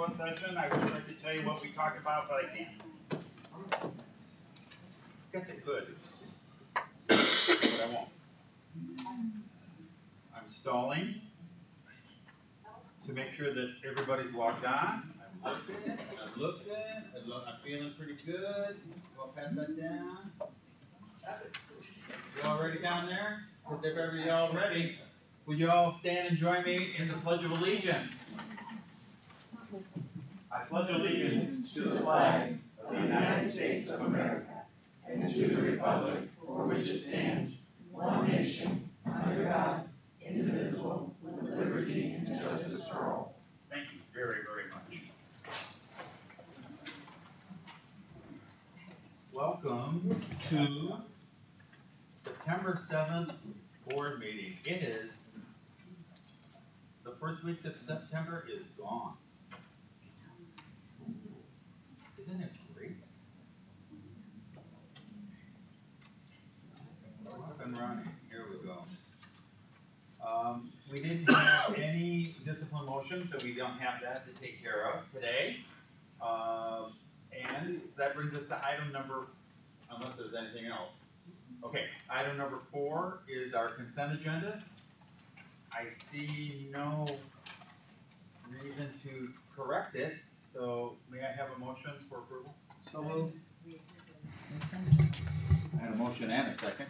closed session. I would like to tell you what we talked about, but I can't. Guess I could, but I won't. I'm stalling to make sure that everybody's logged on. I'm looking, I'm feeling pretty good. I'll pat that down. You all ready down there? If everybody all ready, would you all stand and join me in the Pledge of Allegiance? I pledge allegiance to the flag of the United States of America and to the republic for which it stands, one nation, under God, indivisible, with liberty and justice for all. Thank you very, very much. Welcome to September 7th board meeting. It is, the first week of September is gone. Isn't it great? Up and running. Here we go. We didn't have any discipline motion, so we don't have that to take care of today. And that brings us to item number, unless there's anything else. Okay, item number 4 is our consent agenda. I see no reason to correct it, so may I have a motion for approval? So moved. I had a motion and a second.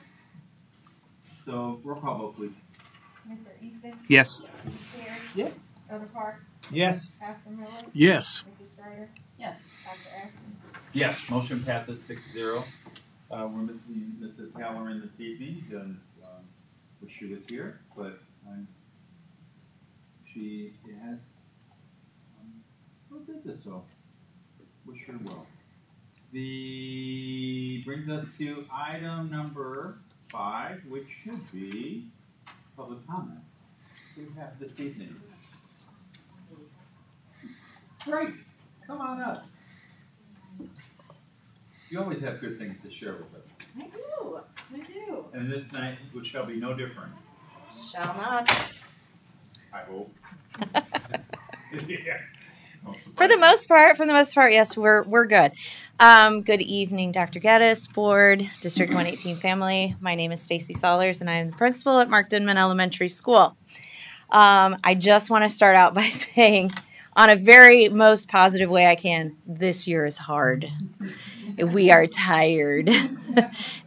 So roll call vote, please. Mr. Easton? Yes. Mr. Terry? Yep. Elder Park? Yes. Pastor Miller? Yes. Mrs. Strider? Yes. Dr. Ashton? Yes, motion passes 6-0. We're missing Mrs. Halloran this evening, and wish she was here, but she has little business, so wish her well. The brings us to item number 5, which should be public comment. We have this evening. Great, come on up. You always have good things to share with us. I do. And this night, which shall be no different. Shall not. I hope. Yeah. For the most part, yes, we're good. Good evening, Dr. Geddes, board, District 118 family. My name is Stacy Sollers, and I am the principal at Mark Denman Elementary School. I just want to start out by saying, on a very most positive way I can, this year is hard. We are tired.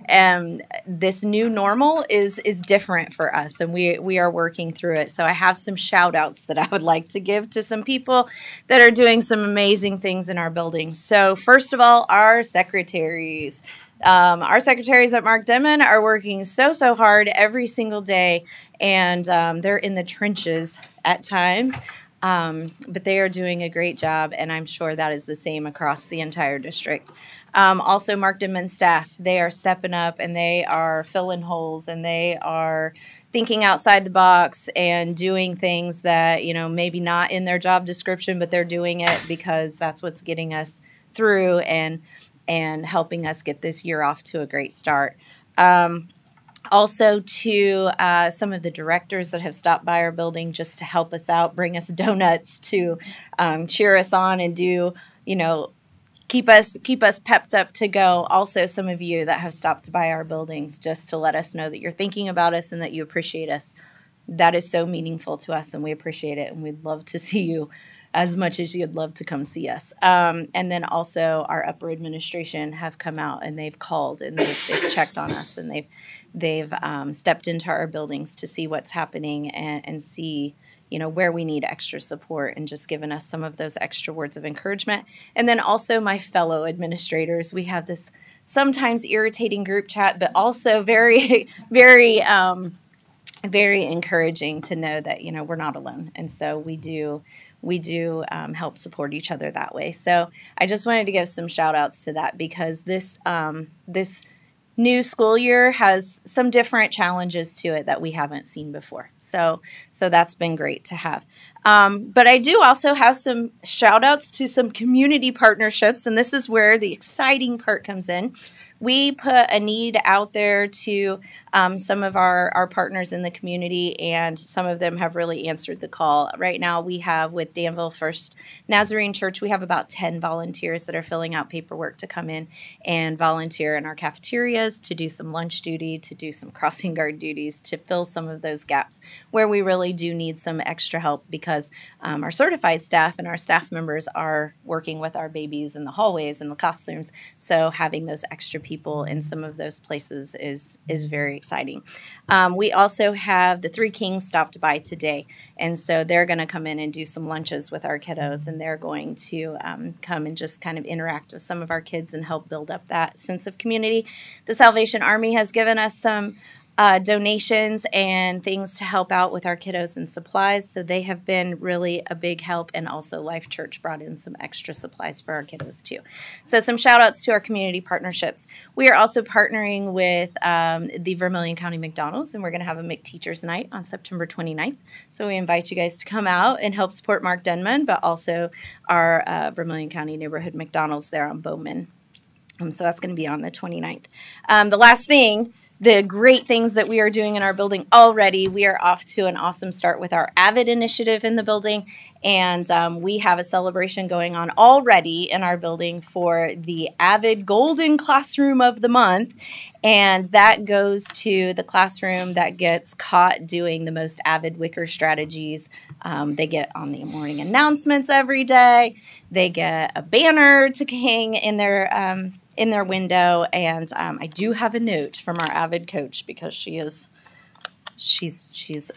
And this new normal is different for us, and we are working through it. So I have some shout outs that I would like to give to some people that are doing some amazing things in our building. So first of all, our secretaries. Our secretaries at Mark Denman are working so hard every single day, and they're in the trenches at times. But they are doing a great job, and I'm sure that is the same across the entire district. Also, Mark Denman staff, they are stepping up, and they are filling holes, and they are thinking outside the box and doing things that, maybe not in their job description, but they're doing it because that's what's getting us through and helping us get this year off to a great start. Also to some of the directors that have stopped by our building just to help us out, bring us donuts to cheer us on and do, keep us pepped up to go. Also, some of you that have stopped by our buildings just to let us know that you're thinking about us and that you appreciate us. That is so meaningful to us, and we appreciate it, and we'd love to see you as much as you'd love to come see us. And then also our upper administration have come out, and they've called, and they've checked on us, and they've stepped into our buildings to see what's happening and see where we need extra support, and just given us some of those extra words of encouragement. And then also my fellow administrators, we have this sometimes irritating group chat, but also very, very, very encouraging to know that, we're not alone. And so we do help support each other that way. So I just wanted to give some shout outs to that, because this new school year has some different challenges to it that we haven't seen before. So that's been great to have. But I do also have some shout outs to some community partnerships, and this is where the exciting part comes in. we put a need out there to some of our partners in the community, and some of them have really answered the call. Right now, we have with Danville First Nazarene Church, we have about 10 volunteers that are filling out paperwork to come in and volunteer in our cafeterias, to do some lunch duty, to do some crossing guard duties, to fill some of those gaps where we really do need some extra help, because our certified staff and our staff members are working with our babies in the hallways and the classrooms. So having those extra people in some of those places is very exciting. We also have the Three Kings stopped by today, and so they're going to come in and do some lunches with our kiddos, and they're going to come and just kind of interact with some of our kids and help build up that sense of community. The Salvation Army has given us some donations and things to help out with our kiddos and supplies, so they have been really a big help. And also Life Church brought in some extra supplies for our kiddos too. So some shout outs to our community partnerships. We are also partnering with the Vermilion County McDonald's, and we're going to have a McTeachers Night on September 29th. So we invite you guys to come out and help support Mark Denman, but also our Vermilion County neighborhood McDonald's there on Bowman. So that's going to be on the 29th. The last thing, the great things that we are doing in our building already. We are off to an awesome start with our AVID initiative in the building, and we have a celebration going on already in our building for the AVID Golden Classroom of the Month, and that goes to the classroom that gets caught doing the most AVID Wicker strategies. They get on the morning announcements every day. They get a banner to hang in their window, and I do have a note from our AVID coach, because she's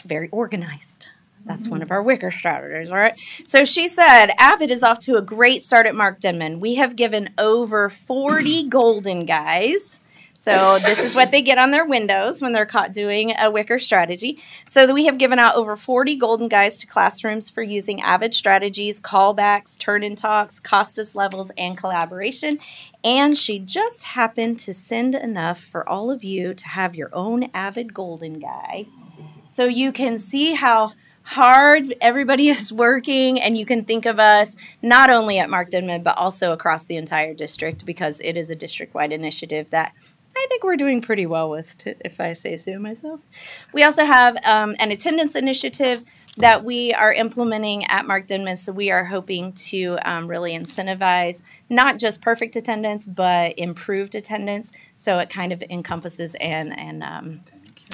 very organized. That's one of our wicker strategies, all right? So she said, AVID is off to a great start at Mark Denman. We have given over 40 golden guys. So this is what they get on their windows when they're caught doing a wicker strategy. So we have given out over 40 golden guys to classrooms for using AVID strategies, callbacks, turn-in talks, Costas levels, and collaboration. And she just happened to send enough for all of you to have your own AVID golden guy. So you can see how hard everybody is working, and you can think of us not only at Mark Denman, but also across the entire district, because it is a district-wide initiative that I think we're doing pretty well with, if I say so myself. We also have an attendance initiative that we are implementing at Mark Denman. So we are hoping to really incentivize not just perfect attendance, but improved attendance. So it kind of encompasses and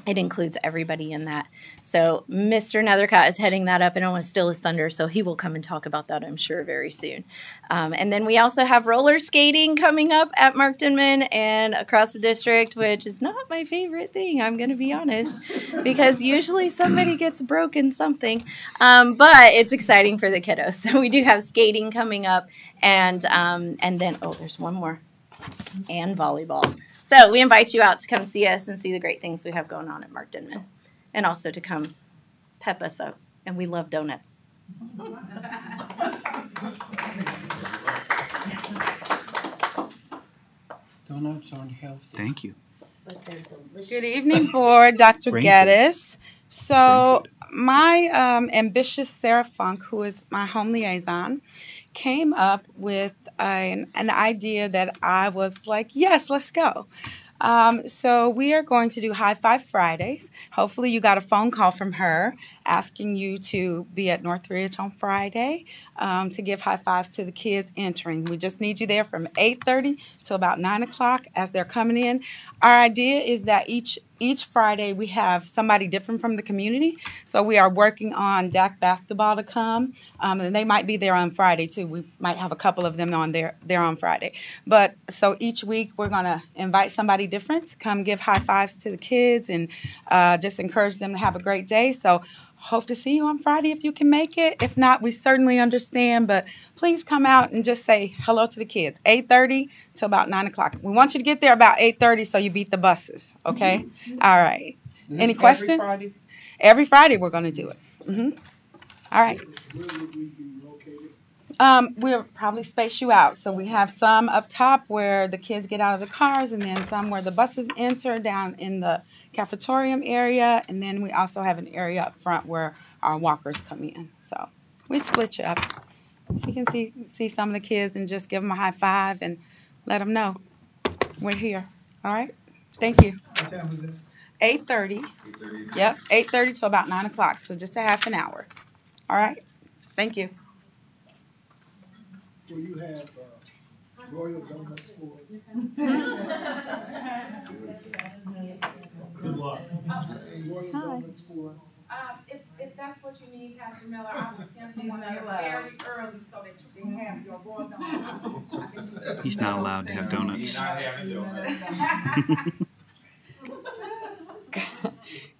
it includes everybody in that. So Mr. Nethercott is heading that up. I don't want to steal his thunder, so he will come and talk about that, I'm sure, very soon. And then we also have roller skating coming up at Mark Denman and across the district, which is not my favorite thing, I'm going to be honest, because usually somebody gets broken something. But it's exciting for the kiddos. So we do have skating coming up, and then, oh, there's one more, and volleyball. So we invite you out to come see us and see the great things we have going on at Mark Denman, and also to come pep us up. And we love donuts. Donuts aren't healthy. Thank you. Good evening, Board. Dr. Geddes. So my ambitious Sarah Funk, who is my home liaison, came up with an idea that I was like, yes, let's go. So we are going to do High Five Fridays. Hopefully you got a phone call from her asking you to be at Northridge on Friday to give high fives to the kids entering. We just need you there from 8:30 to about 9 o'clock as they're coming in. Our idea is that each Friday we have somebody different from the community. So we are working on DAC basketball to come, and they might be there on Friday too. We might have a couple of them on there on Friday. But so each week we're going to invite somebody different to come give high fives to the kids and just encourage them to have a great day. So hope to see you on Friday if you can make it. If not, we certainly understand, but please come out and just say hello to the kids. 8:30 to about 9 o'clock. We want you to get there about 8:30 so you beat the buses, okay? All right. Any questions? Every Friday? Every Friday we're going to do it. All right. Where would we be located? We'll probably space you out. So we have some up top where the kids get out of the cars, and then some where the buses enter down in the cafetorium area, and then we also have an area up front where our walkers come in. So we split you up so you can see some of the kids and just give them a high five and let them know we're here. All right. Thank you. What time was it? 8:30. 8:30. Yep, 8:30 to about 9 o'clock, so just a half an hour. All right. Thank you. Will you have Royal Donuts for us? Good luck. Royal Donuts for us. If that's what you need, Pastor Miller, I will send someone there very early so that you can have your Royal Donuts. He's not allowed to have He's donuts. not having donuts.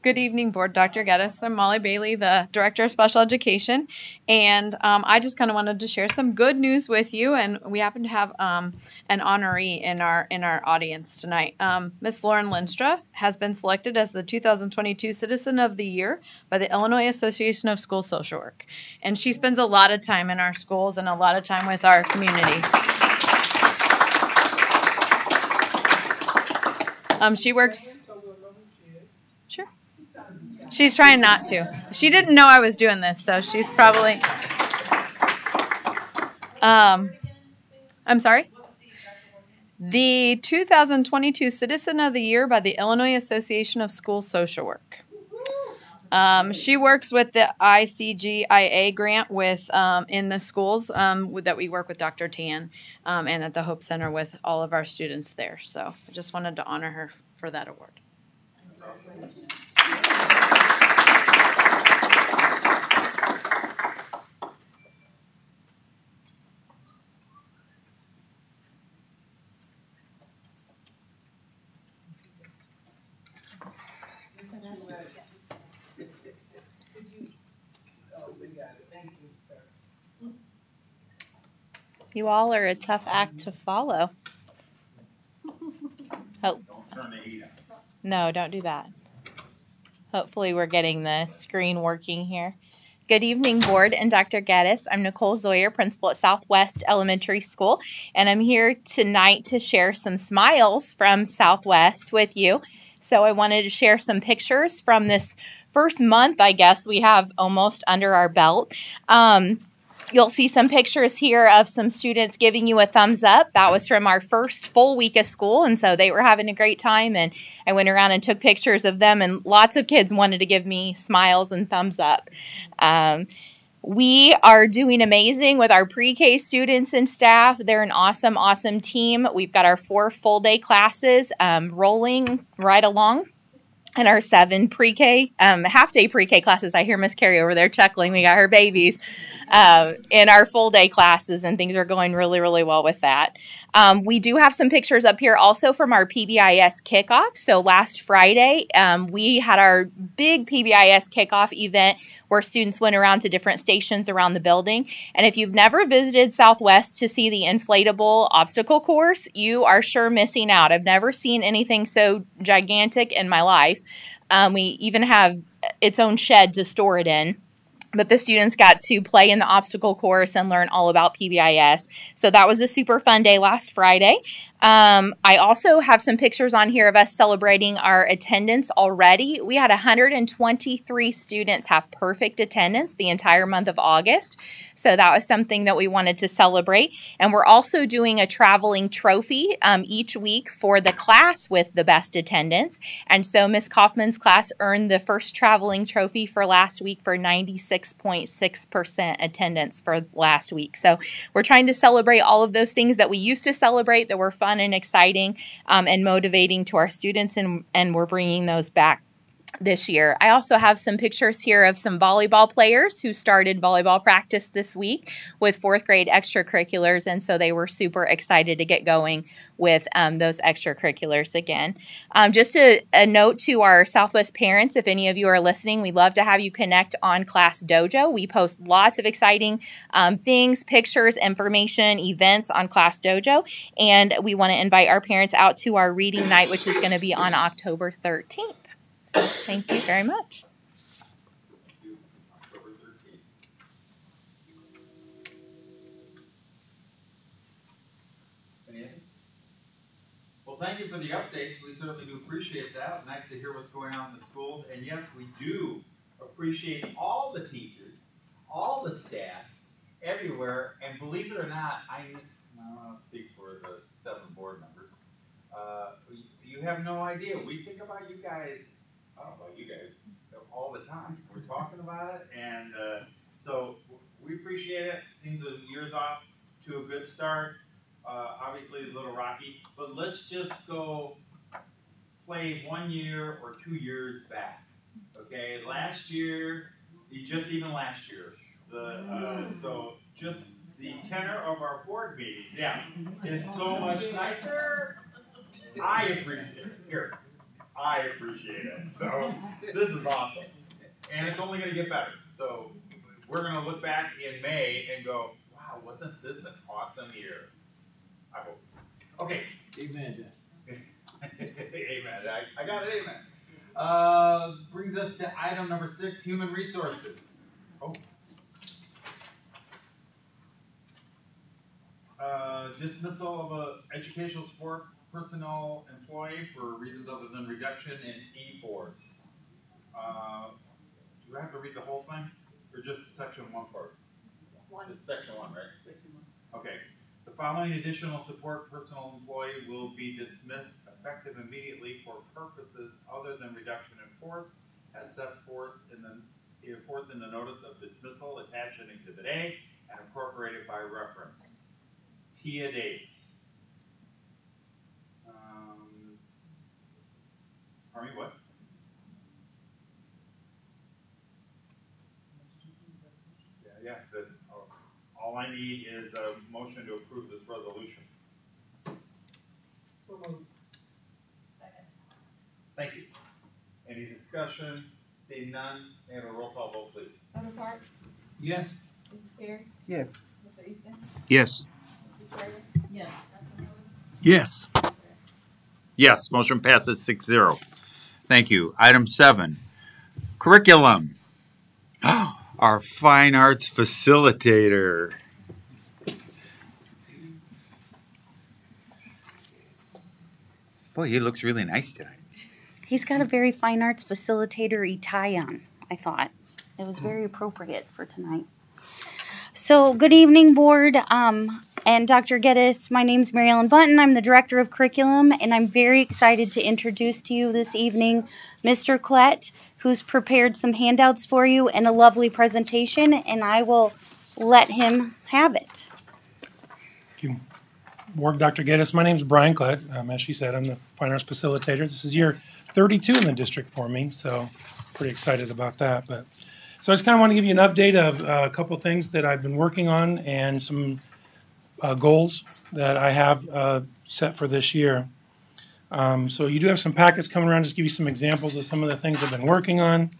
Good evening, Board. Dr. Geddes. I'm Molly Bailey, the Director of Special Education, and I just kind of wanted to share some good news with you. And we happen to have an honoree in our audience tonight. Miss Lauren Linstra has been selected as the 2022 Citizen of the Year by the Illinois Association of School Social Work, and she spends a lot of time in our schools and a lot of time with our community. She works. Sure. She's trying not to. She didn't know I was doing this, so she's probably. I'm sorry? The 2022 Citizen of the Year by the Illinois Association of School Social Work. She works with the ICGIA grant with in the schools that we work with Dr. Tan and at the Hope Center with all of our students there. So I just wanted to honor her for that award. You all are a tough act to follow. Oh. Don't turn the heat on. No, don't do that. Hopefully we're getting the screen working here. Good evening, Board and Dr. Geddes. I'm Nicole Zoyer, Principal at Southwest Elementary School, and I'm here tonight to share some smiles from Southwest with you. So I wanted to share some pictures from this first month, I guess, we have almost under our belt. You'll see some pictures here of some students giving you a thumbs up. That was from our first full week of school, and so they were having a great time, and I went around and took pictures of them, and lots of kids wanted to give me smiles and thumbs up. We are doing amazing with our pre-K students and staff. They're an awesome, awesome team. We've got our 4 full-day classes rolling right along. And our 7 pre-K, half-day pre-K classes. I hear Miss Carrie over there chuckling. We got her babies in our full-day classes, and things are going really, really well with that. We do have some pictures up here also from our PBIS kickoff. So last Friday, we had our big PBIS kickoff event where students went around to different stations around the building. And if you've never visited Southwest to see the inflatable obstacle course, you are sure missing out. I've never seen anything so gigantic in my life. We even have its own shed to store it in. But the students got to play in the obstacle course and learn all about PBIS. So that was a super fun day last Friday. I also have some pictures on here of us celebrating our attendance already. We had 123 students have perfect attendance the entire month of August. So that was something that we wanted to celebrate. And we're also doing a traveling trophy each week for the class with the best attendance. And so Ms. Kaufman's class earned the first traveling trophy for last week for 96.6% attendance for last week. So we're trying to celebrate all of those things that we used to celebrate that were fun and exciting and motivating to our students, and we're bringing those back this year. I also have some pictures here of some volleyball players who started volleyball practice this week with 4th grade extracurriculars, and so they were super excited to get going with those extracurriculars again. Just a note to our Southwest parents, if any of you are listening, we'd love to have you connect on Class Dojo. We post lots of exciting things, pictures, information, events on Class Dojo, and we want to invite our parents out to our reading night, which is going to be on October 13th. So thank you very much. October 13th. Any others? Well, thank you for the updates. We certainly do appreciate that. Nice to hear what's going on in the schools. And yes, we do appreciate all the teachers, all the staff, everywhere. And believe it or not, I don't want to speak for the 7 board members. you have no idea. We think about you guys, I don't know about you guys, all the time. We're talking about it, and so we appreciate it. Seems the year's off to a good start. Obviously, it's a little rocky, but let's just go play 1 year or 2 years back. Okay, last year, even last year, so just the tenor of our board meetings, yeah, is so much nicer. I appreciate it. So this is awesome, and it's only going to get better. So we're going to look back in May and go, wow, wasn't this an awesome year? I hope. Okay. Amen. Amen. I got it. Amen. Brings us to item number 6, human resources. Oh. Dismissal of a educational support personnel employee for reasons other than reduction in E-force. Do I have to read the whole thing, or just section 1 part? Just section 1, right? Section 1. Okay. The following additional support personnel employee will be dismissed effective immediately for purposes other than reduction in force, as set forth in the notice of dismissal attached in Exhibit A and incorporated by reference. Tia Davis. Pardon me, what? Yeah. All I need is a motion to approve this resolution. Second. Thank you. Any discussion? Seeing none, may I have a roll call vote, please? Dr. Park? Yes. Mrs. Perry? Yes. Mr. Easton? Yes. Mrs. Trader? Yes. Dr. Miller? Yes. Yes, motion passes 6-0. Thank you. Item 7, curriculum. Our fine arts facilitator. Boy, he looks really nice tonight. He's got a very fine arts facilitator-y tie on, I thought. It was very appropriate for tonight. So, good evening, board, and Dr. Geddes. My name's Mary Ellen Bunton. I'm the Director of Curriculum, and I'm very excited to introduce to you this evening Mr. Klett, who's prepared some handouts for you and a lovely presentation, and I will let him have it. Thank you. Board, Dr. Geddes. My name is Brian Klett. As she said, I'm the Fine Arts Facilitator. This is year 32 in the district for me, so pretty excited about that. So I just kind of want to give you an update of a couple things that I've been working on and some goals that I have set for this year. So you do have some packets coming around, just give you some examples of some of the things I've been working on.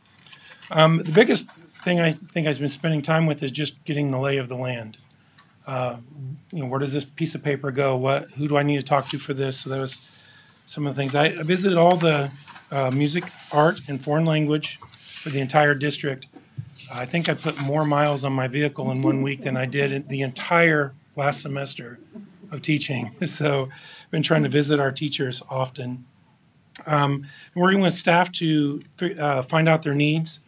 The biggest thing I think I've been spending time with is just getting the lay of the land. Where does this piece of paper go? Who do I need to talk to for this? So that was some of the things. I visited all the music, art, and foreign language for the entire district. I think I put more miles on my vehicle in 1 week than I did in the entire last semester of teaching. So I've been trying to visit our teachers often. Working with staff to find out their needs,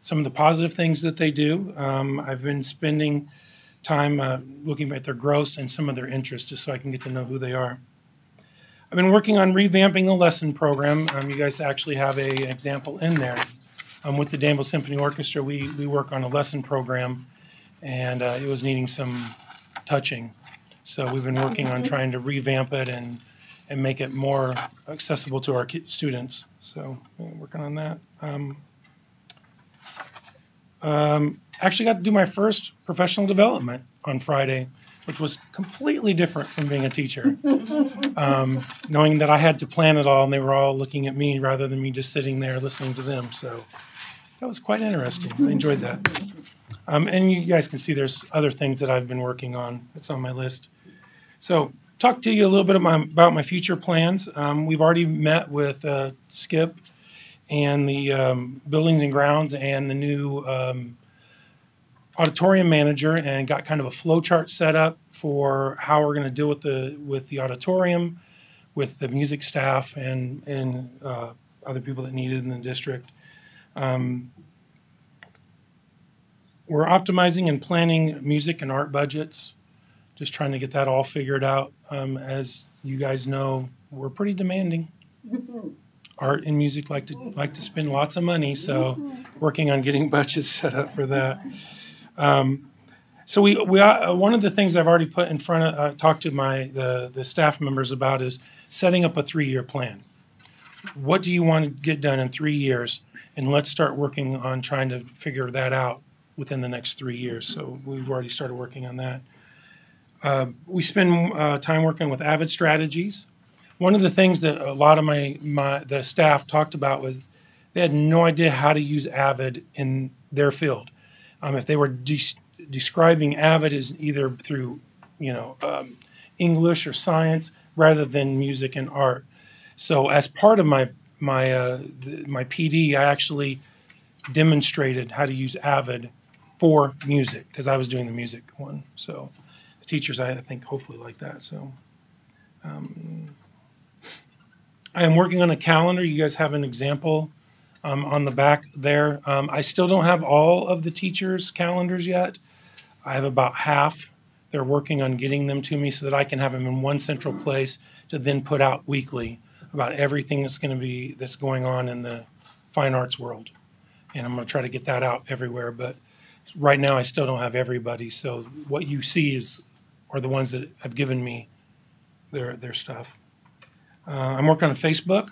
some of the positive things that they do. I've been spending time looking at their growths and some of their interests just so I can get to know who they are. I've been working on revamping the lesson program. You guys actually have an example in there. With the Danville Symphony Orchestra, we work on a lesson program, and it was needing some touching. So we've been working on trying to revamp it and make it more accessible to our students. So working on that. Actually got to do my first professional development on Friday, which was completely different from being a teacher. Knowing that I had to plan it all and they were all looking at me rather than me just sitting there listening to them. So that was quite interesting. I enjoyed that. And you guys can see there's other things that I've been working on. It's on my list. So talk to you a little bit about my future plans. We've already met with Skip and the buildings and grounds and the new auditorium manager, and got kind of a flow chart set up for how we're going to deal with the auditorium, with the music staff, and other people that need it in the district. We're optimizing and planning music and art budgets, just trying to get that all figured out. As you guys know, we're pretty demanding. art and music like to spend lots of money, so working on getting budgets set up for that. So we one of the things I've already put in front of talked to the staff members about is setting up a 3-year plan. What do you want to get done in 3 years? And let's start working on trying to figure that out within the next 3 years. So we've already started working on that. We spend time working with Avid strategies. One of the things that a lot of the staff talked about was they had no idea how to use Avid in their field. If they were describing Avid as either through, English or science rather than music and art. So as part of my PD, I actually demonstrated how to use Avid for music because I was doing the music one. So the teachers, I think, hopefully like that. So I am working on a calendar. You guys have an example on the back there. I still don't have all of the teachers' calendars yet. I have about half. They're working on getting them to me so that I can have them in one central place to then put out weekly about everything that's going on in the fine arts world. And I'm going to try to get that out everywhere. But right now I still don't have everybody. So what you see are the ones that have given me their stuff. I'm working on Facebook.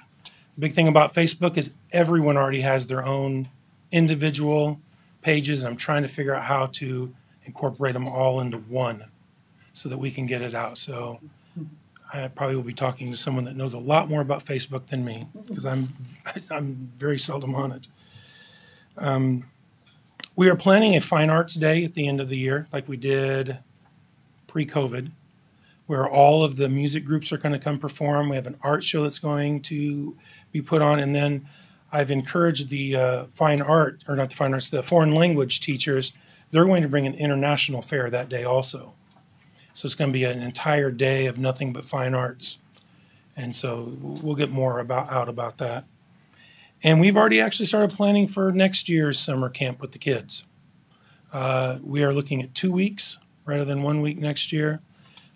The big thing about Facebook is everyone already has their own individual pages. I'm trying to figure out how to incorporate them all into one so that we can get it out. So I probably will be talking to someone that knows a lot more about Facebook than me because I'm very seldom on it. We are planning a Fine Arts Day at the end of the year like we did pre-COVID, where all of the music groups are going to come perform. We have an art show that's going to be put on. And then I've encouraged the the foreign language teachers. They're going to bring an international fair that day also. So it's going to be an entire day of nothing but fine arts. And so we'll get more out about that. And we've already actually started planning for next year's summer camp with the kids. We are looking at 2 weeks rather than 1 week next year.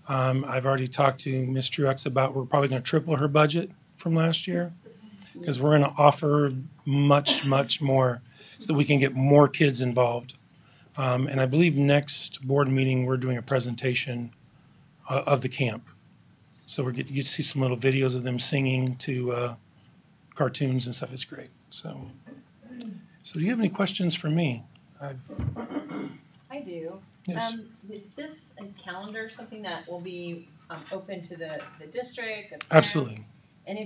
I've already talked to Ms. Truex about we're probably going to triple her budget from last year because we're going to offer much, much more so that we can get more kids involved. And I believe next board meeting we're doing a presentation of the camp. So you get to see some little videos of them singing to cartoons and stuff. It's great. So do you have any questions for me? I do. Yes. Is this a calendar something that will be open to the district? The parents? Absolutely. And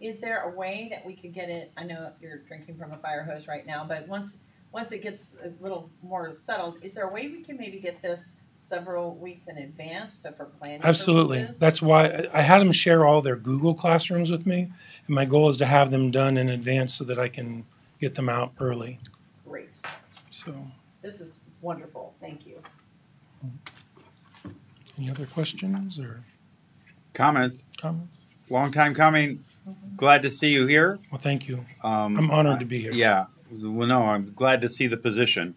is there a way that we could get it? I know you're drinking from a fire hose right now, but once it gets a little more settled, is there a way we can maybe get this several weeks in advance so for planning Absolutely. purposes? That's why I had them share all their Google Classrooms with me. And my goal is to have them done in advance so that I can get them out early. Great. So, This is wonderful. Thank you. any other questions or Comments? comments? Long time coming. Glad to see you here. Well, thank you. I'm honored to be here. Yeah. Well, no, I'm glad to see the position.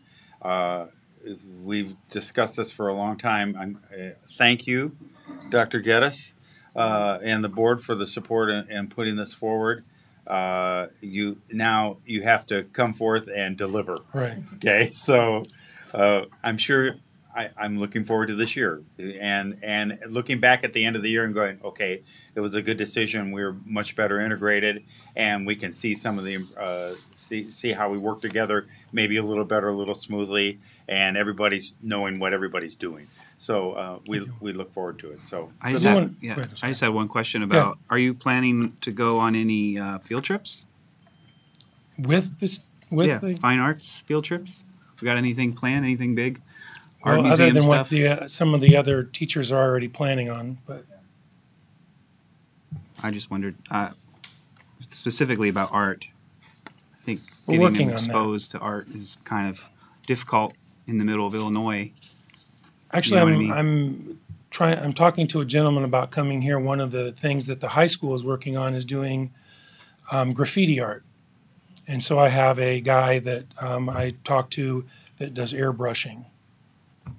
We've discussed this for a long time. Thank you, Dr. Geddes, and the board for the support and putting this forward. You have to come forth and deliver. Right. Okay. So I'm sure I'm looking forward to this year and looking back at the end of the year and going, okay, it was a good decision. We're much better integrated, and we can see some of the see how we work together, maybe a little better, a little smoothly, and everybody's knowing what everybody's doing. So we look forward to it. So I just had one question about: are you planning to go on any field trips? With the fine arts field trips? We got anything planned? Anything big? Well, Art other museum than stuff? what some of the other teachers are already planning on, but I just wondered specifically about art. I think We're getting working them on that. exposed to art is kind of difficult in the middle of Illinois. actually, You know what I mean? I'm talking to a gentleman about coming here. One of the things that the high school is working on is doing graffiti art. And so I have a guy that I talk to that does airbrushing.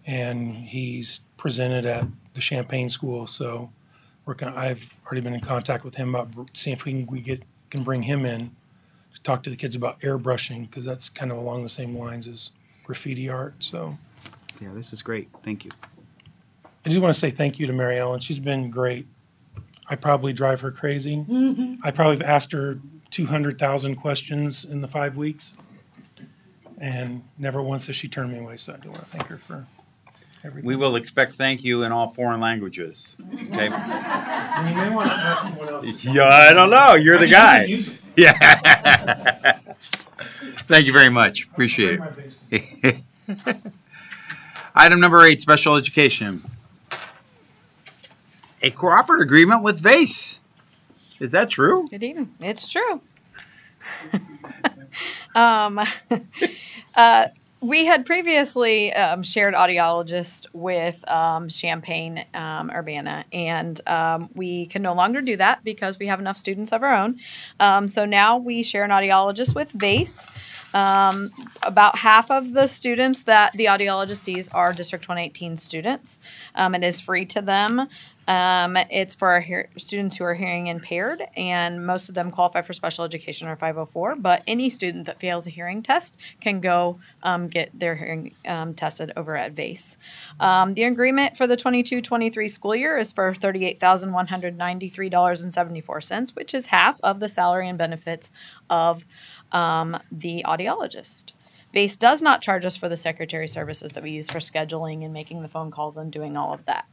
And he's presented at the Champaign School. So I've already been in contact with him about seeing if we can get can bring him in to talk to the kids about airbrushing, because that's kind of along the same lines as graffiti art. So Yeah, this is great. Thank you. I just want to say thank you to Mary Ellen. She's been great. I probably drive her crazy. I probably have asked her 200,000 questions in the 5 weeks, and never once has she turned me away. So I do want to thank her for everything. We will expect thank you in all foreign languages. Okay. And you may want to ask someone else. Yeah, I don't know. You're the You can guy. use it. Yeah. Thank you very much. Appreciate I'll try my it. best. Item number 8, special education. A cooperative agreement with VACE. Is that true? Good evening. It's true. um, we had previously shared audiologist with Champaign Urbana, and we can no longer do that because we have enough students of our own. So now we share an audiologist with VACE. About half of the students that the audiologist sees are District 118 students. It is free to them. It's for our students who are hearing impaired, and most of them qualify for special education or 504, but any student that fails a hearing test can go get their hearing tested over at VACE. The agreement for the 22-23 school year is for $38,193.74, which is half of the salary and benefits of the audiologist. VACE does not charge us for the secretary services that we use for scheduling and making the phone calls and doing all of that.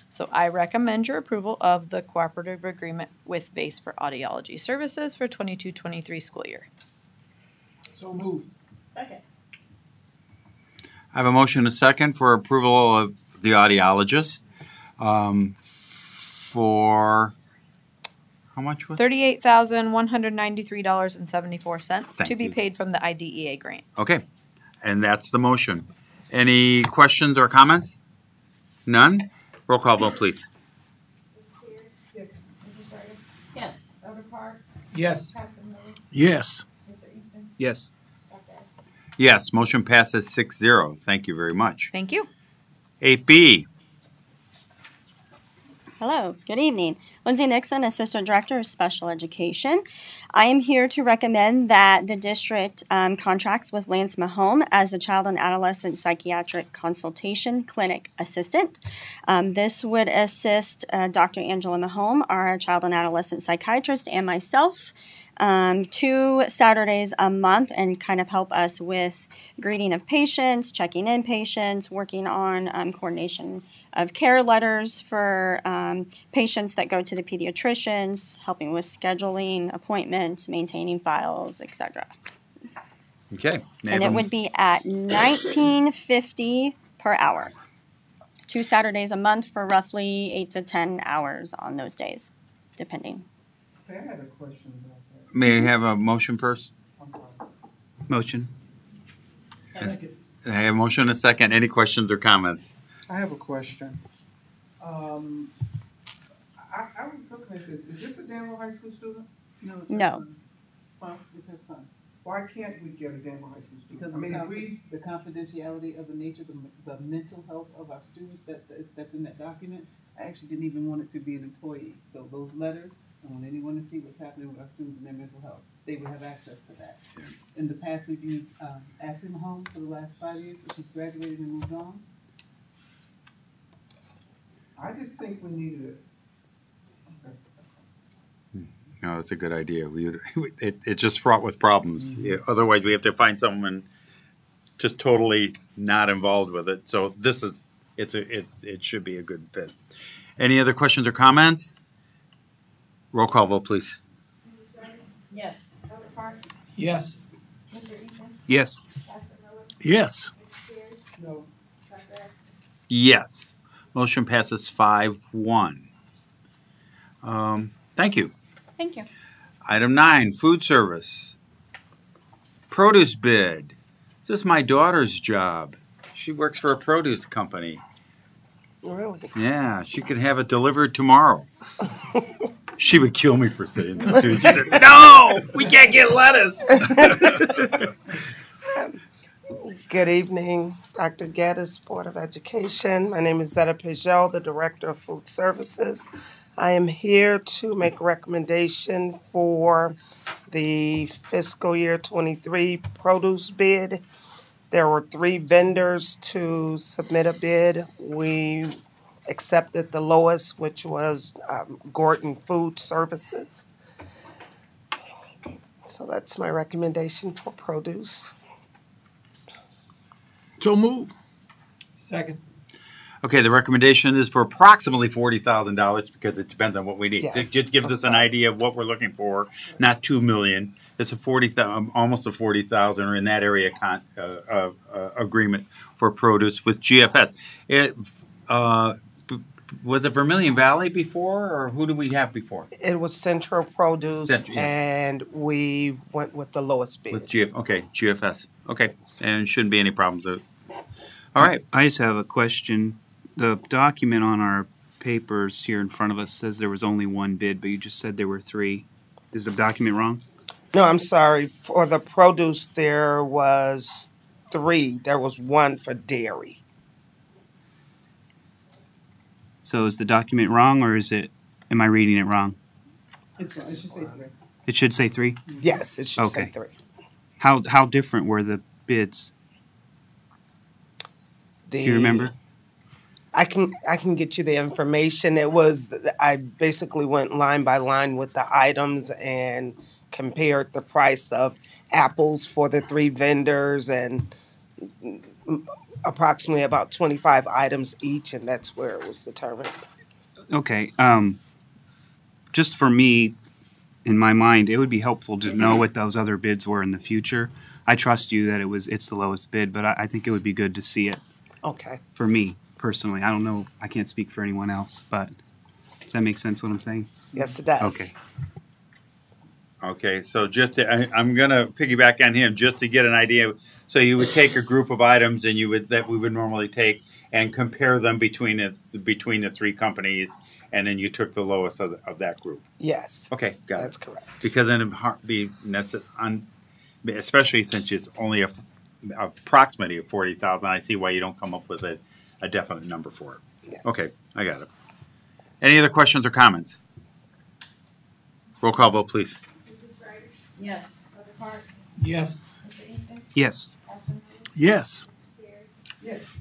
So I recommend your approval of the cooperative agreement with VACE for audiology services for 22-23 school year. So moved. Second. I have a motion and a second for approval of the audiologist for how much was it? $38,193.74 to be you. paid from the IDEA grant. Okay, and that's the motion. Any questions or comments? None? Roll call vote, please. Mrs. Reagan. Yes. Elder Clark. Yes. Captain Miller. Yes. Mr. Easton. Yes. Dr. Ashley. Yes, motion passes 6-0. Thank you very much. Thank you. 8B. Hello, good evening. Lindsay Nixon, Assistant Director of Special Education. I am here to recommend that the district contracts with Lance Mahone as the Child and Adolescent Psychiatric Consultation Clinic Assistant. This would assist Dr. Angela Mahone, our Child and Adolescent Psychiatrist, and myself 2 Saturdays a month, and kind of help us with greeting of patients, checking in patients, working on coordination of care letters for patients that go to the pediatricians, helping with scheduling appointments, maintaining files, etc. Okay. And it would be at $19.50 per hour. 2 Saturdays a month for roughly 8 to 10 hours on those days, depending. I had a question about that. May I have a motion first? I'm sorry. Motion. Second. I have a motion and a second. Any questions or comments? I have a question. I was looking at this. Is this a Danville High School student? No. It's No. her son. Huh? It's her son. Why can't we get a Danville High School student? Because I mean, of we, the confidentiality of the nature, the mental health of our students that's in that document. I actually didn't even want it to be an employee. So those letters, I want anyone to see what's happening with our students and their mental health. They would have access to that. Yeah. In the past, we've used Ashley Mahone for the last 5 years, but she's graduated and moved on. I just think we needed it. Okay. No, that's a good idea. It's just fraught with problems. Yeah, otherwise, we have to find someone just totally not involved with it. So this is, it should be a good fit. Any other questions or comments? Roll call vote, please. Mrs. Reagan. Yes. Elder Clark. Yes. Mr. Easton. Yes. Captain Miller. Yes. Mrs. Spears. No. Dr. Ashley. Yes. Motion passes 5-1. Thank you. Thank you. Item 9, food service. Produce bid. This is my daughter's job. She works for a produce company. Really? Yeah, she could have it delivered tomorrow. She would kill me for saying that too. She said, "No, we can't get lettuce." Good evening, Dr. Geddes, Board of Education. My name is Zetta Peugeot, the Director of Food Services. I am here to make a recommendation for the fiscal year 23 produce bid. There were 3 vendors to submit a bid. We accepted the lowest, which was Gordon Food Services. So that's my recommendation for produce. So move. Second. Okay, the recommendation is for approximately $40,000 because it depends on what we need. Yes. It just gives us an idea of what we're looking for, not $2 million. It's a 40,000, almost a 40,000, or in that area agreement for produce with GFS. It was it Vermilion Valley before, or who did we have before? It was Central Produce, Central, yeah. and we went with the lowest bid. With GFS. Okay, and shouldn't be any problems with it. All right. I just have a question. The document on our papers here in front of us says there was only 1 bid, but you just said there were 3. Is the document wrong? No, I'm sorry. For the produce, there was 3. There was 1 for dairy. So is the document wrong, or am I reading it wrong? It should say 3. It should say 3? Yes, it should say Okay. 3. How different were the bids? Do you remember? I can get you the information. I basically went line by line with the items and compared the price of apples for the 3 vendors and approximately about 25 items each, and that's where it was determined. Okay. Just for me, in my mind, it would be helpful to know what those other bids were in the future. I trust you that it's the lowest bid, but I think it would be good to see it. Okay. For me, personally. I don't know. I can't speak for anyone else, but does that make sense what I'm saying? Yes, it does. Okay. Okay, so I'm going to piggyback on him just to get an idea. So you would take a group of items and that we would normally take and compare them between the 3 companies, and then you took the lowest of that group. Yes. Okay, got it. That's correct. Because then especially since it's only approximately 40,000, I see why you don't come up with a definite number for it. Yes. Okay, I got it. Any other questions or comments? Roll call vote, please. Yes. Yes. Yes. Yes. Yes.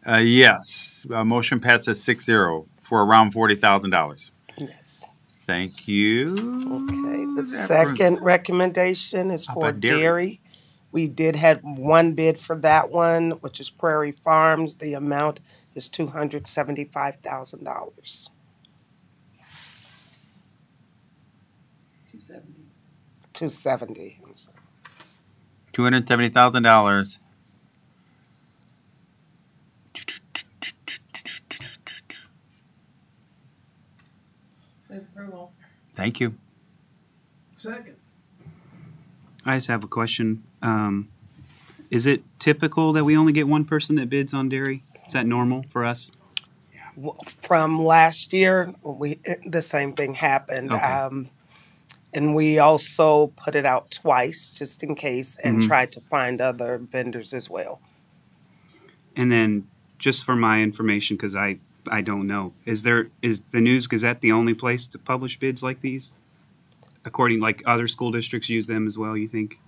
Yes. Motion passes 6-0 for around $40,000. Yes. Thank you. Okay. The second recommendation is How for about dairy? dairy. We did have 1 bid for that one, which is Prairie Farms. The amount is $275,000. 270. I'm sorry. $270,000. Move approval. Thank you. Second. I just have a question. Is it typical that we only get 1 person that bids on dairy? Is that normal for us? From last year, the same thing happened. Okay. And we also put it out twice just in case and Mhm. tried to find other vendors as well. And then, just for my information, because I don't know, is the News Gazette the only place to publish bids like these? According, like other school districts use them as well, you think?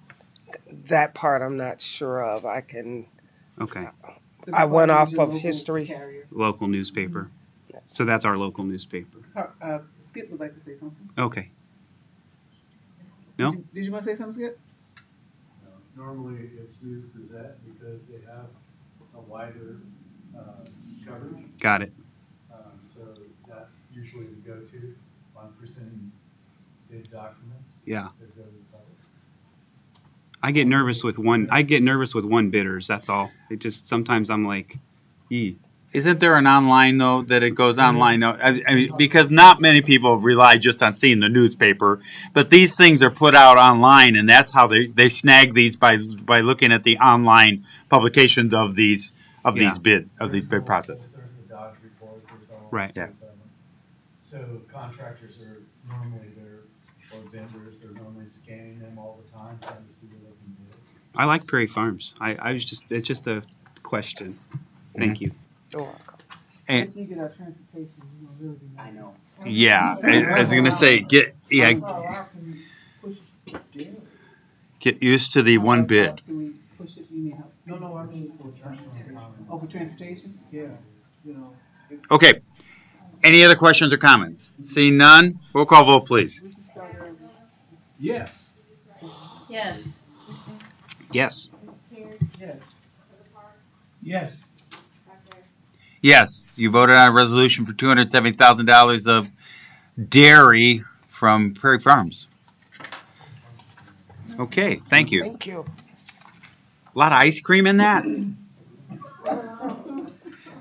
That part I'm not sure of. Okay. I went off Your of local history. carrier. Local newspaper. Yes. So that's our local newspaper. Skip would like to say something. Okay. No? Did you want to say something, Skip? Normally it's News Gazette because they have a wider coverage. Got it. So that's usually the go-to on presenting bid documents. Yeah. That go to the public. I get nervous with one bidders, that's all. It just, sometimes I'm like, Isn't there an online, though, that it goes online? Though? I mean, because not many people rely just on seeing the newspaper, but these things are put out online, and that's how they snag these by looking at the online publications of these bid process. There's the Dodge report. There's all Right. sorts of them. So contractors are normally or vendors. They're normally scanning them all the time, trying to see what they can do. I like Prairie Farms. It's just a question. Thank you. You're welcome. And, Once you get our transportation, you're gonna really be nice. yeah, I was gonna say Get used to the one bid. Do we push it, you need help? No, I mean for transportation. Oh, for transportation? Yeah, you know. Okay. Any other questions or comments? Seeing none, roll call vote, please. We can start early. Yes. Yes. Yes. Yes. Yes. Yes, you voted on a resolution for $270,000 of dairy from Prairie Farms. Okay, thank you. Thank you. A lot of ice cream in that?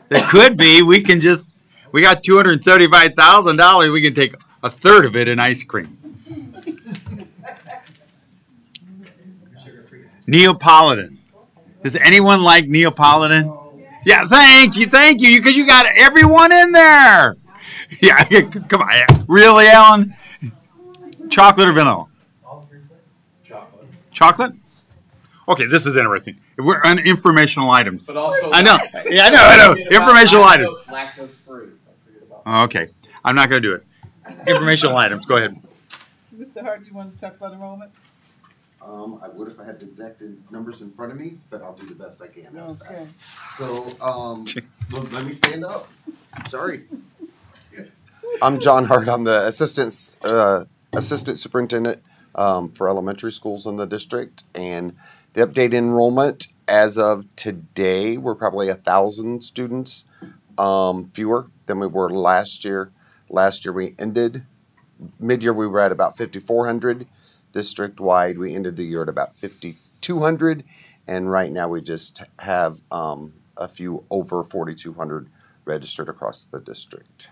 There could be. We got $275,000. We can take a third of it in ice cream. Neapolitan. Does anyone like Neapolitan? Yeah, thank you, because you got everyone in there. Yeah, come on. Really, Alan? Chocolate or vanilla? Chocolate. Chocolate? Okay, this is interesting. We're on informational items. But also, I know. Yeah, I know. Informational items. Lactose free. Don't forget about Okay, I'm not going to do it. Informational items. Go ahead. Mr. Hart, you want to talk about enrollment? I would if I had the exact numbers in front of me, but I'll do the best I can. Okay. So, let me stand up. Sorry. I'm John Hart. I'm the assistant superintendent for elementary schools in the district, and the update enrollment as of today, we're probably 1,000 students fewer than we were last year. Last year we ended mid-year. We were at about 5,400. District-wide, we ended the year at about 5,200, and right now we just have a few over 4,200 registered across the district.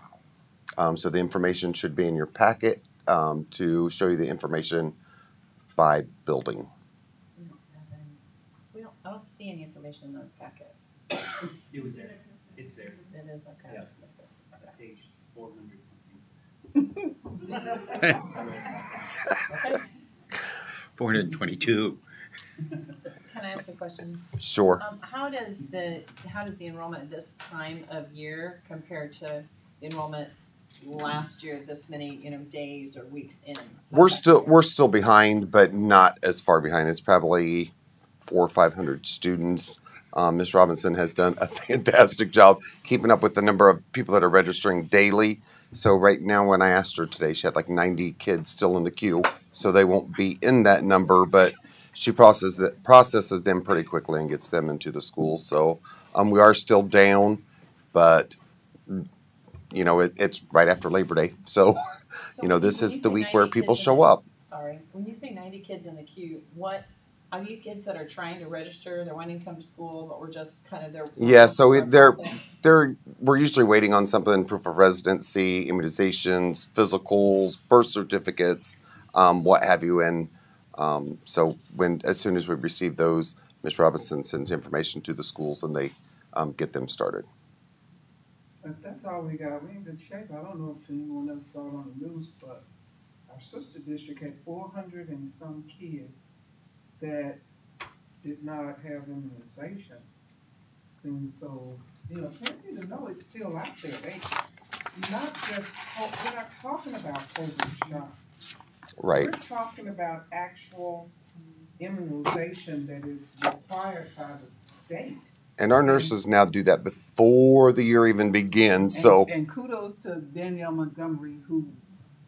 So the information should be in your packet to show you the information by building. I don't see any information in the packet. It was there. It's there. It is, okay. Yes. Page 400 something. 422. So can I ask a question? Sure. How does the enrollment at this time of year compare to the enrollment last year? This many days or weeks in. We're still behind, but not as far behind. It's probably 400 or 500 students. Ms. Robinson has done a fantastic job keeping up with the number of people that are registering daily. So right now, when I asked her today, she had like 90 kids still in the queue. So they won't be in that number, but she processes them pretty quickly and gets them into the school. So we are still down, but it's right after Labor Day. So this is the week where people show up. Sorry, when you say 90 kids in the queue, what are these kids that are trying to register? They're wanting to come to school, but we're just kind of there. Yeah, so we're usually waiting on something: proof of residency, immunizations, physicals, birth certificates, what have you. And so as soon as we receive those, Ms. Robinson sends information to the schools and they get them started. But that's all we got. We're in good shape. I don't know if anyone else saw it on the news, but our sister district had 400 and some kids that did not have immunization. And so, parents need to know it's still out there. We're not talking about COVID shots. Right. We're talking about actual immunization that is required by the state. And our nurses now do that before the year even begins. And kudos to Danielle Montgomery,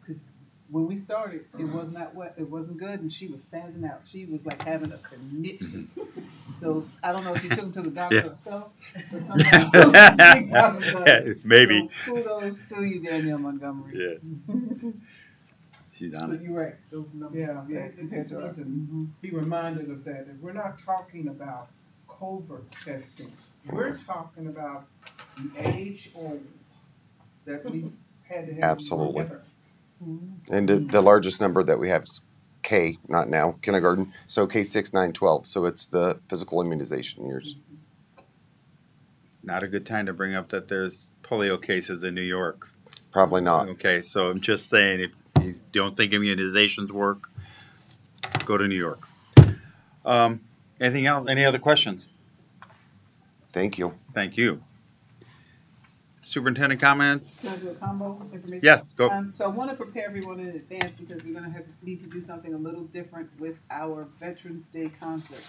because when we started, it was not it wasn't good, and she was standing out. She was like having a conniption. So I don't know if you took them to the doctor herself, but maybe. So kudos to you, Danielle Montgomery. Yeah. She's on it. You're right. Those numbers. Yeah. We have to be reminded of that. And we're not talking about covert testing. We're talking about the age old that we had to have. Absolutely. And the largest number that we have is K, not now, kindergarten. So K6, 9, 12. So it's the physical immunization years. Not a good time to bring up that there's polio cases in New York. Probably not. Okay, so I'm just saying, if you don't think immunizations work, go to New York. Anything else? Any other questions? Thank you. Thank you. Superintendent comments? Can I do a combo information? Yes, go. So I want to prepare everyone in advance because we're going to need to do something a little different with our Veterans Day concert.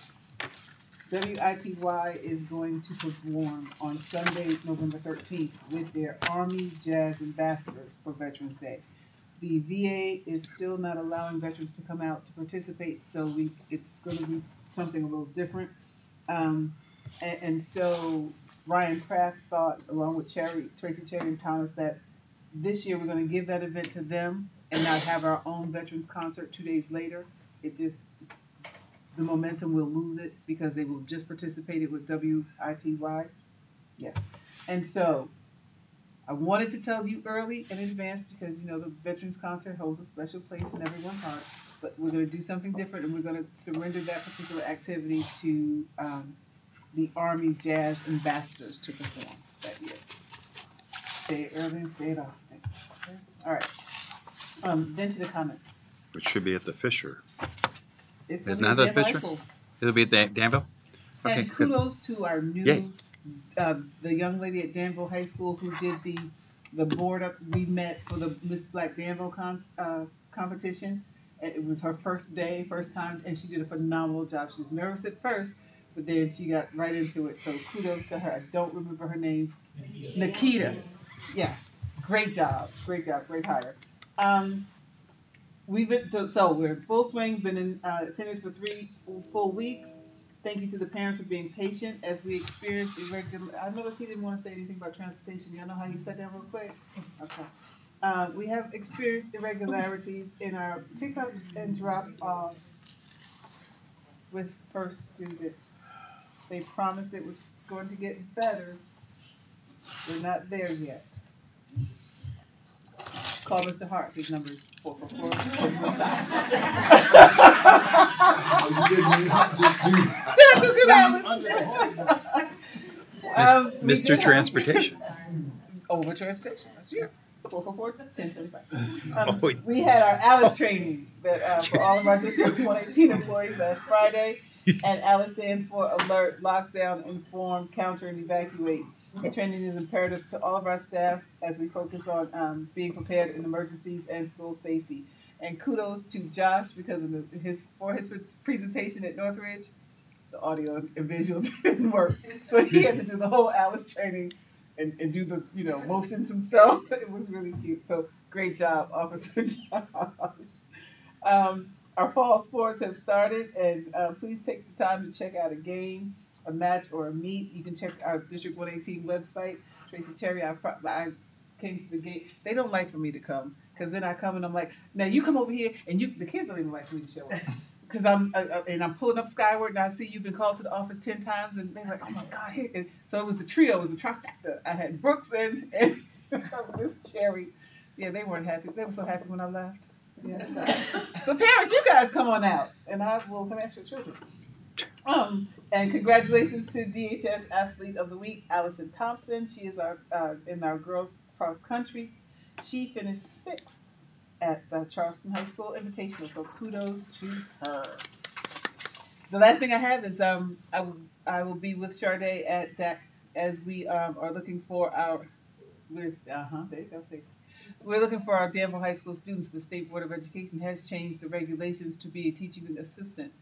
WITY is going to perform on Sunday, November 13th with their Army Jazz Ambassadors for Veterans Day. The VA is still not allowing veterans to come out to participate, so it's going to be something a little different. And so Ryan Kraft thought, along with Tracy Cherry and Thomas, that this year we're going to give that event to them and not have our own veterans concert 2 days later. The momentum will lose it because they will just participated with WITY. Yes. And so I wanted to tell you early in advance because, the Veterans Concert holds a special place in everyone's heart. But we're going to do something different, and we're going to surrender that particular activity to the Army Jazz Ambassadors to perform that year. Say it early and say it often. Okay? All right. Then to the comments. Which should be at the Fisher. It's Isn't going that to be the at high Fisher? school. It'll be at Danville? Okay, And good. kudos to our Yay. new, the young lady at Danville High School who did the board up. We met for the Miss Black Danville competition. It was her first day, first time, and she did a phenomenal job. She was nervous at first, but then she got right into it. So kudos to her. I don't remember her name. Nikita. Yes. Great job. Great job. Great hire. We're in full swing, been in attendance for 3 full weeks. Thank you to the parents for being patient as we experienced irregular. I noticed he didn't want to say anything about transportation. Y'all know how he said that real quick? Okay. We have experienced irregularities in our pickups and drop-offs with first student. They promised it was going to get better. We're not there yet. Call Mr. Hart. His number is 444. Mr. Transportation. Over transportation. That's true. 444-1025. We had our ALICE training that for all of our District 118 employees last Friday, and ALICE stands for Alert, Lockdown, Inform, Counter, and Evacuate. The training is imperative to all of our staff as we focus on being prepared in emergencies and school safety. And kudos to Josh because of his presentation at Northridge, the audio and visual didn't work, so he had to do the whole ALICE training and do the motions himself. It was really cute. So great job, Officer Josh. Our fall sports have started, and please take the time to check out a game, a match, or a meet. You can check our District 118 website. Tracy Cherry, I came to the gate. They don't like for me to come because then I come and I'm like, now you come over here, and the kids don't even like for me to show up. Because I'm pulling up Skyward, and I see you've been called to the office 10 times, and they're like, oh my God, here. And so it was the trio, it was the trifecta. I had Brooks and Miss Cherry. Yeah, they weren't happy. They were so happy when I left. Yeah. But parents, you guys come on out, and I will come at your children. And congratulations to DHS Athlete of the Week, Allison Thompson. She is in our girls cross country. She finished 6th at the Charleston High School Invitational, so kudos to her. The last thing I have is I will be with Sade at DAC as we are looking for our there you go, Stacey. We're looking for our Danville High School students. The State Board of Education has changed the regulations to be a teaching assistant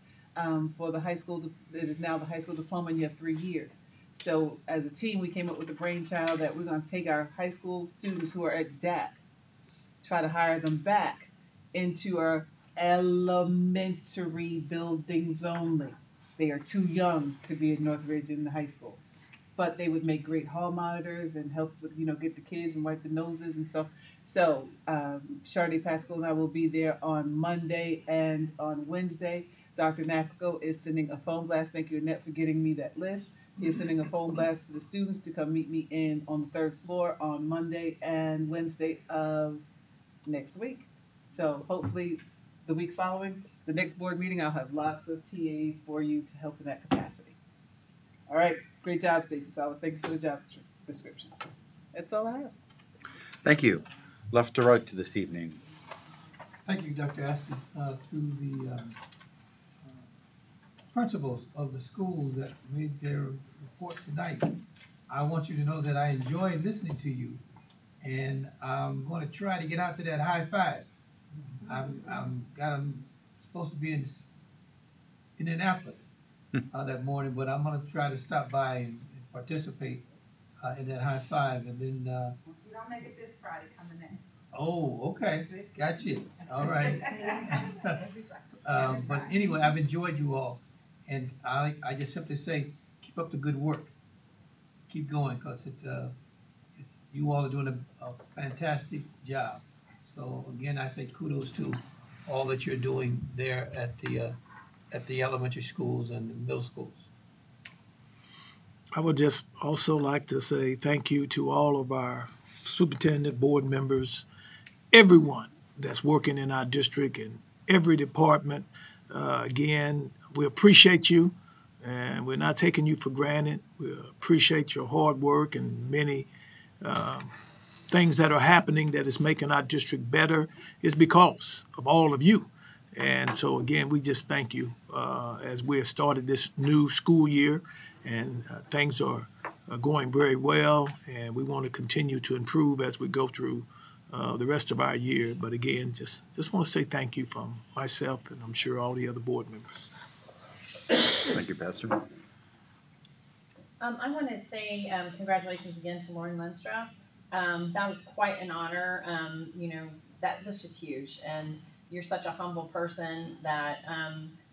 for the high school. It is now the high school diploma, and you have 3 years. So as a team, we came up with the brainchild that we're going to take our high school students who are at DAC, try to hire them back into our elementary buildings only. They are too young to be at Northridge in the high school. But they would make great hall monitors and help with, get the kids and wipe the noses and stuff. So Sade Pascal and I will be there on Monday and on Wednesday. Dr. Nacko is sending a phone blast. Thank you, Annette, for getting me that list. He is sending a phone blast to the students to come meet me on the 3rd floor on Monday and Wednesday of next week. So hopefully the week following, the next board meeting, I'll have lots of TAs for you to help in that capacity. All right. Great job, Stacey Salas. Thank you for the job description. That's all I have. Thank you. Left to right to this evening. Thank you, Dr. Aston, to the principals of the schools that made their report tonight. I want you to know that I enjoyed listening to you, and I'm going to try to get out to that high five. I'm supposed to be in Indianapolis that morning, but I'm going to try to stop by and participate in that high five, and then. If you don't make it this Friday, come the next. Oh, okay, got you. All right. But anyway, I've enjoyed you all, and I just simply say, keep up the good work. Keep going, cause it's you all are doing a fantastic job. So again, I say kudos to all that you're doing there at the elementary schools and the middle schools. I would just also like to say thank you to all of our superintendent, board members, everyone that's working in our district and every department. Again, we appreciate you, and we're not taking you for granted. We appreciate your hard work and many things that are happening that is making our district better is because of all of you. And so, again, we just thank you as we have started this new school year, and things are going very well, and we want to continue to improve as we go through the rest of our year. But again, just want to say thank you from myself and I'm sure all the other board members. Thank you, Pastor. I want to say congratulations again to Lauren Lenstra. That was quite an honor. That's just huge. And you're such a humble person that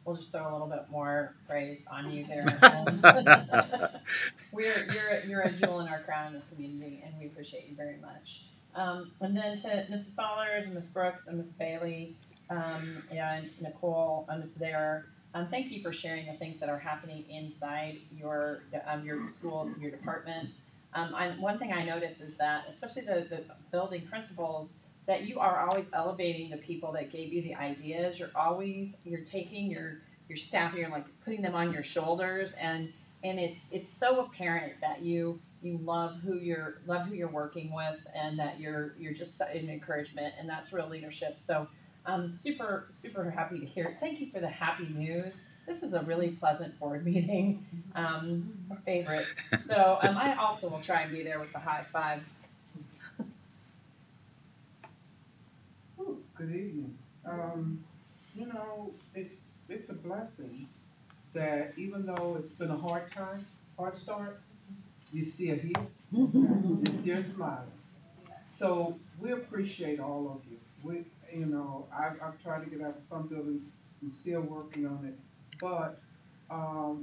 we'll just throw a little bit more praise on you there at home. You're a jewel in our crown in this community, and we appreciate you very much. And then to Mrs. Sollers and Ms. Brooks and Ms. Bailey, and Nicole, Ms. Dare, thank you for sharing the things that are happening inside your schools and your departments. One thing I noticed is that, especially the building principals, that you are always elevating the people that gave you the ideas. You're taking your staff and you're like putting them on your shoulders, and it's so apparent that you love who you're working with, and that you're just an encouragement, and that's real leadership. So I'm super happy to hear it. Thank you for the happy news. This was a really pleasant board meeting, favorite. So I also will try and be there with the high five. Good evening. It's a blessing that even though it's been a hard start, you're still here. You're still smiling. So we appreciate all of you. I've tried to get out of some buildings and still working on it, but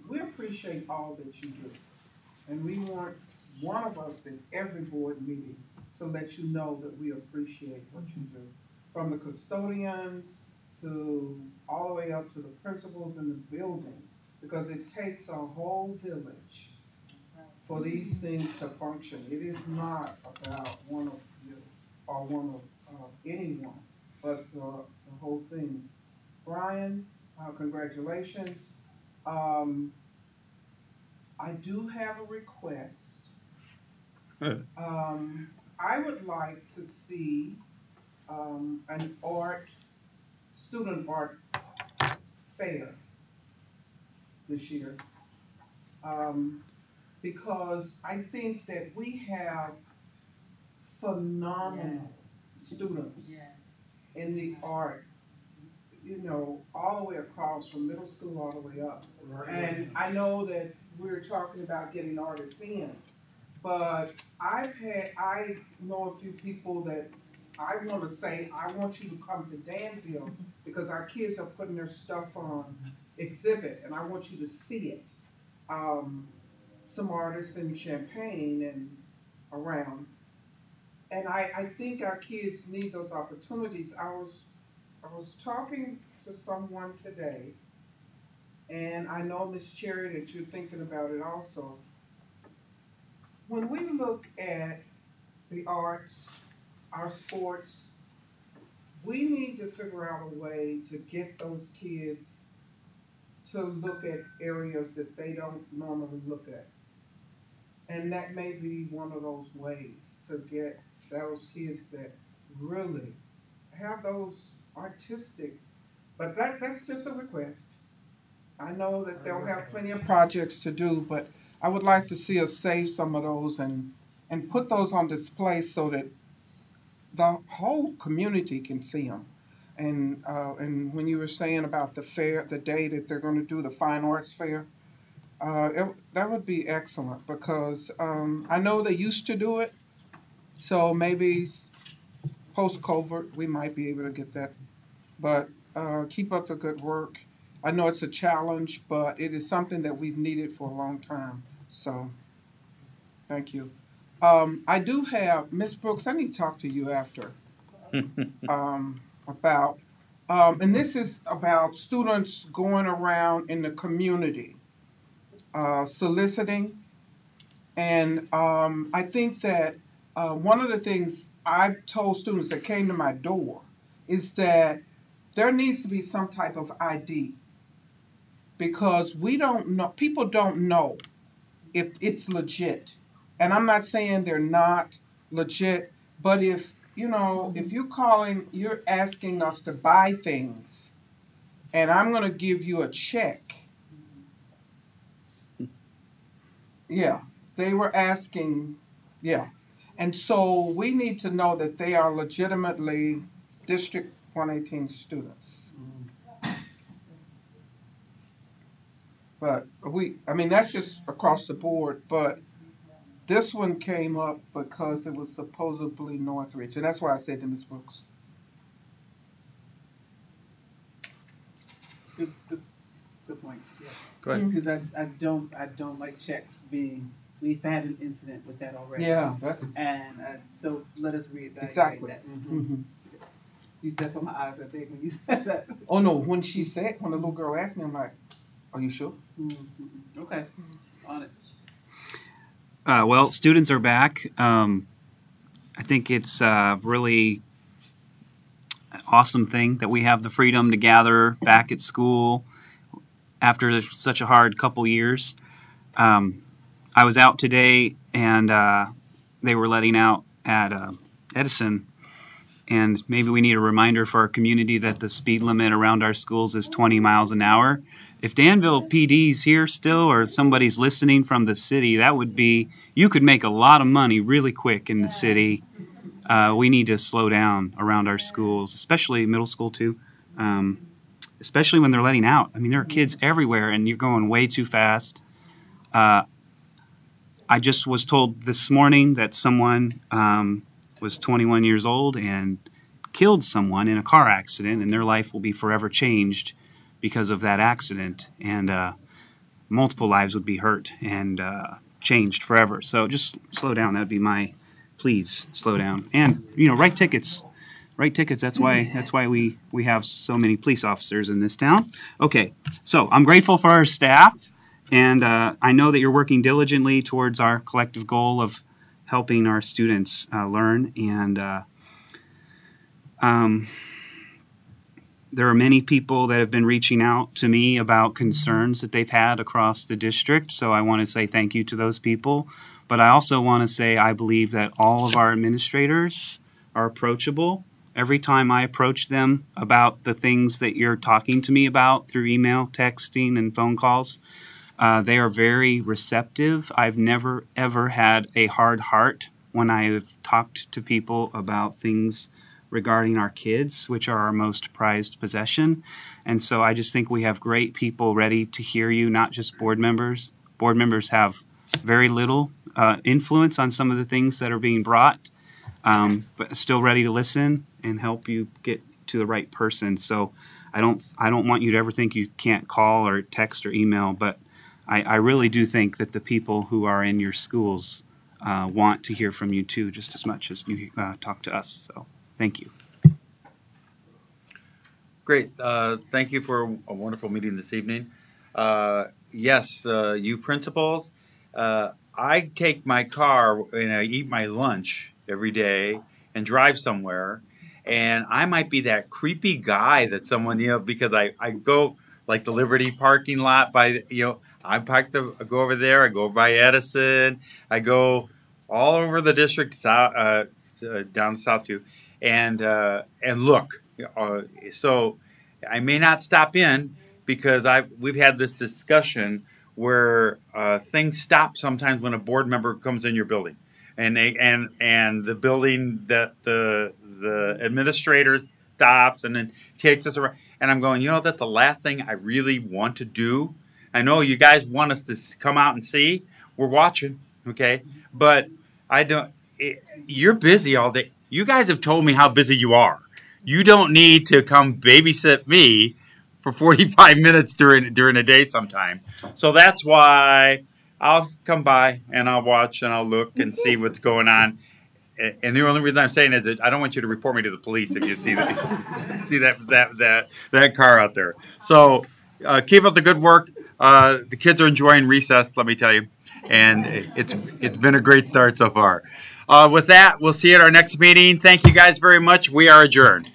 we appreciate all that you do, and we want one of us in every board meeting to let you know that we appreciate what you do. From the custodians to all the way up to the principals in the building, because it takes a whole village for these things to function. It is not about one of you or one of anyone, but the whole thing. Brian, congratulations. I do have a request. I would like to see an student art fair this year, because I think that we have phenomenal students in the art, all the way across from middle school all the way up. And I know that we're talking about getting artists in, but I know a few people that I want to say, I want you to come to Danville because our kids are putting their stuff on exhibit, and I want you to see it. Some artists in Champaign and around. And I think our kids need those opportunities. I was talking to someone today, and I know, Ms. Cherry, that you're thinking about it also. When we look at the arts, our sports, we need to figure out a way to get those kids to look at areas that they don't normally look at. And that may be one of those ways to get those kids that really have those artistic, but that's just a request. I know that they'll have plenty of projects to do, but I would like to see us save some of those and put those on display so that the whole community can see them. And when you were saying about the fair, the day that they're going to do the fine arts fair, that would be excellent because I know they used to do it, so maybe post covert we might be able to get that. But keep up the good work. I know it's a challenge, but it is something that we've needed for a long time. So, thank you. I do have Miss Brooks. I need to talk to you after about, and this is about students going around in the community soliciting, and I think that one of the things I've told students that came to my door is that there needs to be some type of ID because we don't know, people don't know if it's legit. And I'm not saying they're not legit, but if, you know, if you're calling, you're asking us to buy things, and I'm going to give you a check. Yeah, they were asking, yeah. And so we need to know that they are legitimately District 118 students. But I mean, that's just across the board, but this one came up because it was supposedly Northridge, and that's why I said to Ms. Brooks. Good point. Yeah. Go ahead. Because I don't like checks being. We've had an incident with that already. Yeah, so let us reevaluate exactly. that. Mm-hmm. That's why my eyes are big when you said that. Oh no, when the little girl asked me, I'm like, "Are you sure?" Mm-hmm. Okay, on it. Well, students are back. I think it's really an awesome thing that we have the freedom to gather back at school after such a hard couple years. I was out today, and they were letting out at Edison, and maybe we need a reminder for our community that the speed limit around our schools is 20 miles an hour. If Danville PD's here still or somebody's listening from the city, that would be, you could make a lot of money really quick in the city. We need to slow down around our schools, especially middle school too, especially when they're letting out. I mean, there are kids everywhere and you're going way too fast. I just was told this morning that someone was 21 years old and killed someone in a car accident, and their life will be forever changed because of that accident, and multiple lives would be hurt and changed forever. So just slow down. That would be my please. Slow down, and write tickets. Write tickets. That's why we have so many police officers in this town. Okay, so I'm grateful for our staff, and I know that you're working diligently towards our collective goal of helping our students learn, and there are many people that have been reaching out to me about concerns that they've had across the district, so I want to say thank you to those people. But I also want to say I believe that all of our administrators are approachable. Every time I approach them about the things that you're talking to me about through email, texting, and phone calls, they are very receptive. I've never, ever had a hard heart when I've talked to people about things regarding our kids, which are our most prized possession. And so I just think we have great people ready to hear you, not just board members. Board members have very little influence on some of the things that are being brought, but still ready to listen and help you get to the right person. So I don't want you to ever think you can't call or text or email, but I really do think that the people who are in your schools want to hear from you too, just as much as you talk to us. So thank you. Great. Thank you for a wonderful meeting this evening. Yes, you principals, I take my car and I eat my lunch every day and drive somewhere. And I might be that creepy guy that someone, because I go like the Liberty parking lot by, I go over there, I go by Edison, I go all over the district, down south too, and look. So I may not stop in because we've had this discussion where things stop sometimes when a board member comes in your building, and the building that the administrator stops and then takes us around, and I'm going, that's the last thing I really want to do. I know you guys want us to come out and see. We're watching, okay, but I don't. You're busy all day. You guys have told me how busy you are. You don't need to come babysit me for 45 minutes during a day sometime. So that's why I'll come by and I'll watch and I'll look and see what's going on. And the only reason I'm saying is that I don't want you to report me to the police if you see that car out there. So keep up the good work. The kids are enjoying recess, let me tell you, and it's been a great start so far. With that, we'll see you at our next meeting. Thank you guys very much. We are adjourned.